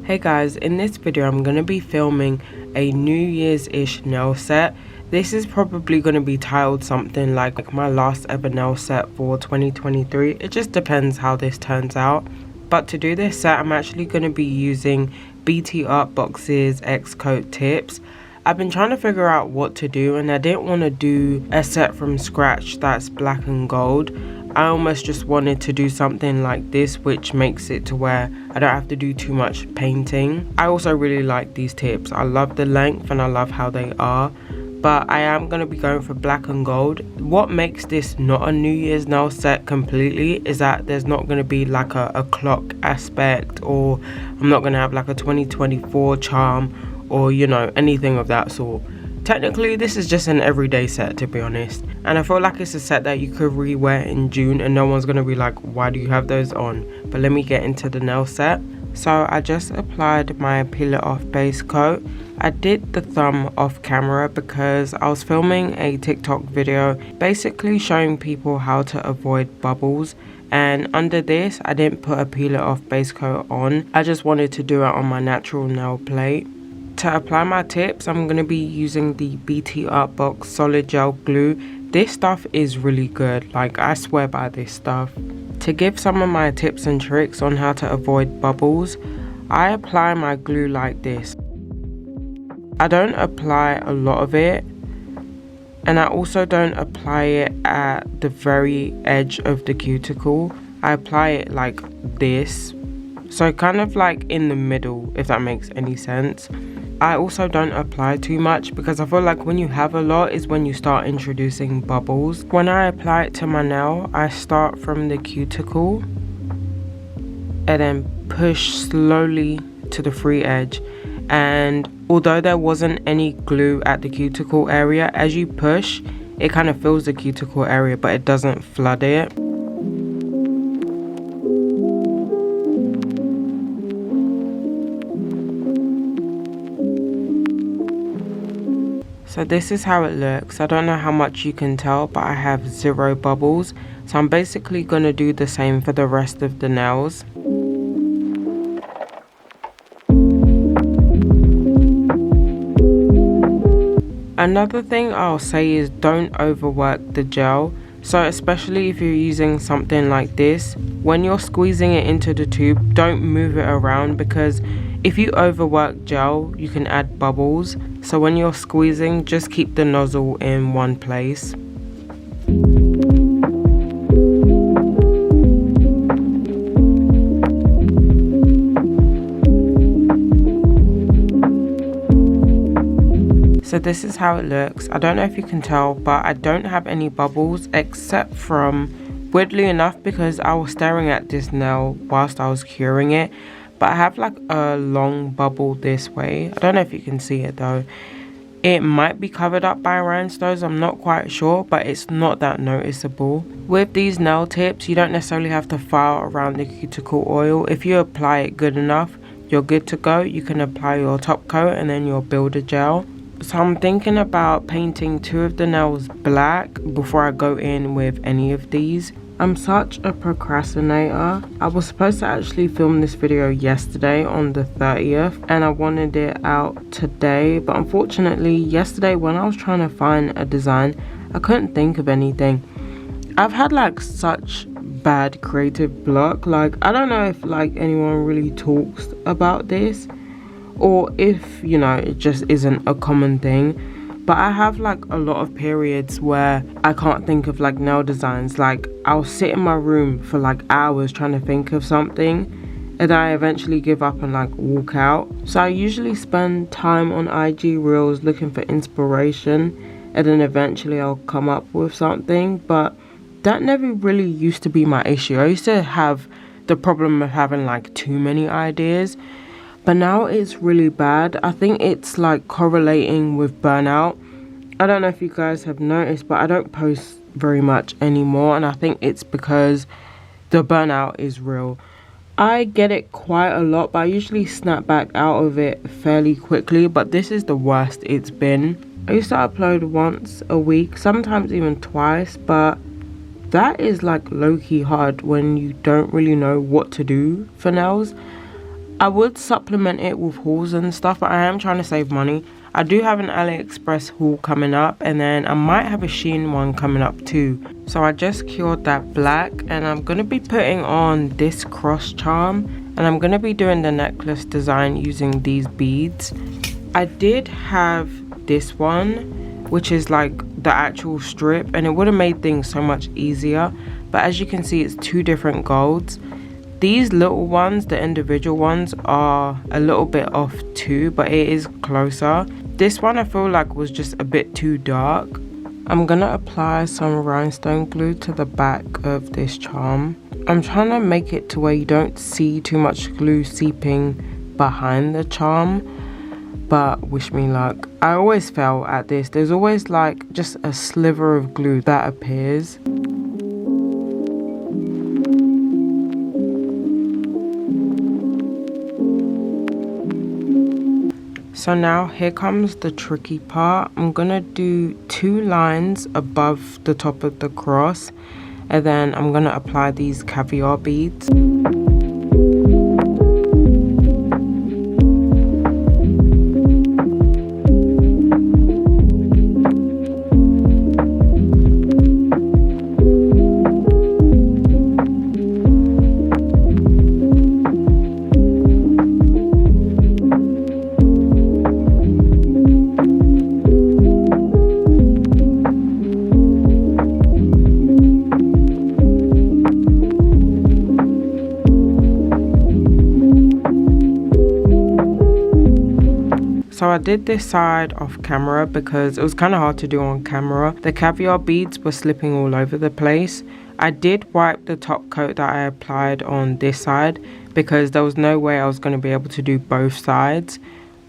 Hey guys, in this video I'm going to be filming a New Year's-ish nail set. This is probably going to be titled something like my last ever nail set for 2023. It just depends how this turns out. But to do this set, I'm actually going to be using BTArtbox's Xcoat tips. I've been trying to figure out what to do, and I didn't want to do a set from scratch that's black and gold. I almost just wanted to do something like this, which makes it to where I don't have to do too much painting. I also really like these tips. I love the length and I love how they are, but I am going to be going for black and gold. What makes this not a New Year's nail set completely is that there's not going to be like a clock aspect, or I'm not going to have like a 2024 charm, or you know, anything of that sort. Technically this is just an everyday set, to be honest, and I feel like it's a set that you could re-wear in June and no one's gonna be like, why do you have those on? But let me get into the nail set. So I just applied my peel it off base coat. I did the thumb off camera because I was filming a TikTok video basically showing people how to avoid bubbles, and under this I didn't put a peel it off base coat on. I just wanted to do it on my natural nail plate. To apply my tips, I'm going to be using the BTArtbox solid gel glue. This stuff is really good, like I swear by this stuff. To give some of my tips and tricks on how to avoid bubbles, I apply my glue like this. I don't apply a lot of it, and I also don't apply it at the very edge of the cuticle. I apply it like this, so kind of like in the middle, if that makes any sense. I also don't apply too much because I feel like when you have a lot is when you start introducing bubbles. When I apply it to my nail, I start from the cuticle and then push slowly to the free edge. And although there wasn't any glue at the cuticle area, as you push, it kind of fills the cuticle area, but it doesn't flood it. So this is how it looks. I don't know how much you can tell, but I have 0 bubbles. So I'm basically going to do the same for the rest of the nails. Another thing I'll say is don't overwork the gel. So especially if you're using something like this, when you're squeezing it into the tube, don't move it around, because if you overwork gel, you can add bubbles. So when you're squeezing, just keep the nozzle in one place. So this is how it looks. I don't know if you can tell, but I don't have any bubbles except from, weirdly enough, because I was staring at this nail whilst I was curing it, but I have like a long bubble this way. I don't know if you can see it though. It might be covered up by rhinestones, I'm not quite sure, but it's not that noticeable. With these nail tips, you don't necessarily have to file around the cuticle oil. If you apply it good enough, you're good to go. You can apply your top coat and then your builder gel. So I'm thinking about painting 2 of the nails black before I go in with any of these. I'm such a procrastinator. I was supposed to actually film this video yesterday on the 30th, and I wanted it out today, but unfortunately yesterday when I was trying to find a design, I couldn't think of anything. I've had like such bad creative block. Like I don't know if like anyone really talks about this, or if, you know, it just isn't a common thing, but I have like a lot of periods where I can't think of like nail designs. Like I'll sit in my room for like hours trying to think of something, and then I eventually give up and like walk out. So I usually spend time on IG Reels looking for inspiration, and then eventually I'll come up with something. But that never really used to be my issue. I used to have the problem of having like too many ideas, but now it's really bad. I think it's like correlating with burnout. I don't know if you guys have noticed, but I don't post very much anymore, and I think it's because the burnout is real. I get it quite a lot, but I usually snap back out of it fairly quickly, but this is the worst it's been. I used to upload once a week, sometimes even twice, but that is like low-key hard when you don't really know what to do for nails. I would supplement it with hauls and stuff, but I am trying to save money. I do have an AliExpress haul coming up, and then I might have a Shein one coming up too. So I just cured that black, and I'm going to be putting on this cross charm, and I'm going to be doing the necklace design using these beads. I did have this one, which is like the actual strip, and it would have made things so much easier, but as you can see, it's two different golds. These little ones, the individual ones, are a little bit off too, but it is closer. This one I feel like was just a bit too dark. I'm gonna apply some rhinestone glue to the back of this charm. I'm trying to make it to where you don't see too much glue seeping behind the charm, but wish me luck. I always fail at this. There's always like just a sliver of glue that appears. So now here comes the tricky part. I'm gonna do 2 lines above the top of the cross, and then I'm gonna apply these caviar beads. So I did this side off camera because it was kind of hard to do on camera. The caviar beads were slipping all over the place. I did wipe the top coat that I applied on this side because there was no way I was going to be able to do both sides.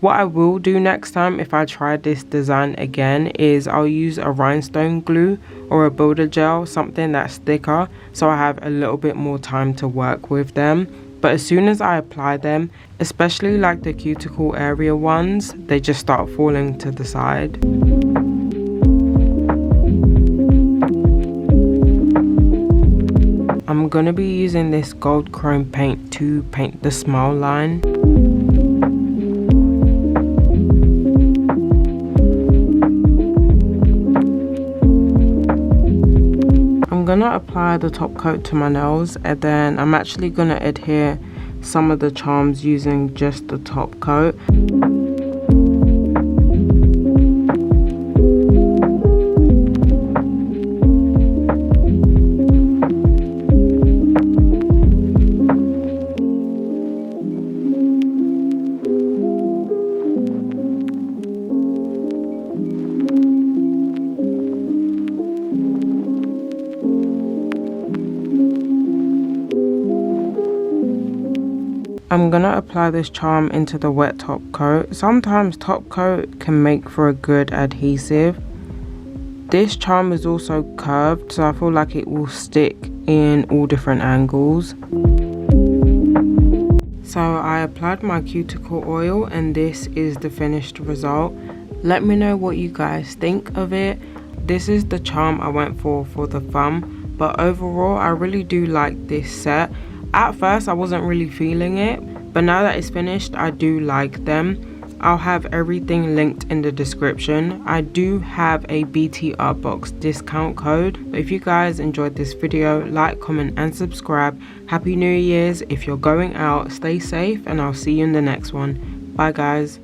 What I will do next time if I try this design again is I'll use a rhinestone glue or a builder gel, something that's thicker, so I have a little bit more time to work with them. But as soon as I apply them, especially like the cuticle area ones, they just start falling to the side. I'm gonna be using this gold chrome paint to paint the smile line. I'm gonna apply the top coat to my nails, and then I'm actually gonna adhere some of the charms using just the top coat. I'm gonna apply this charm into the wet top coat. Sometimes top coat can make for a good adhesive. This charm is also curved, so I feel like it will stick in all different angles. So I applied my cuticle oil, and this is the finished result. Let me know what you guys think of it. This is the charm I went for the thumb, but overall I really do like this set. At first I wasn't really feeling it, but now that it's finished I do like them. I'll have everything linked in the description. I do have a BTArtbox discount code. If you guys enjoyed this video, like, comment and subscribe. Happy New Year's. If you're going out, stay safe, and I'll see you in the next one. Bye guys.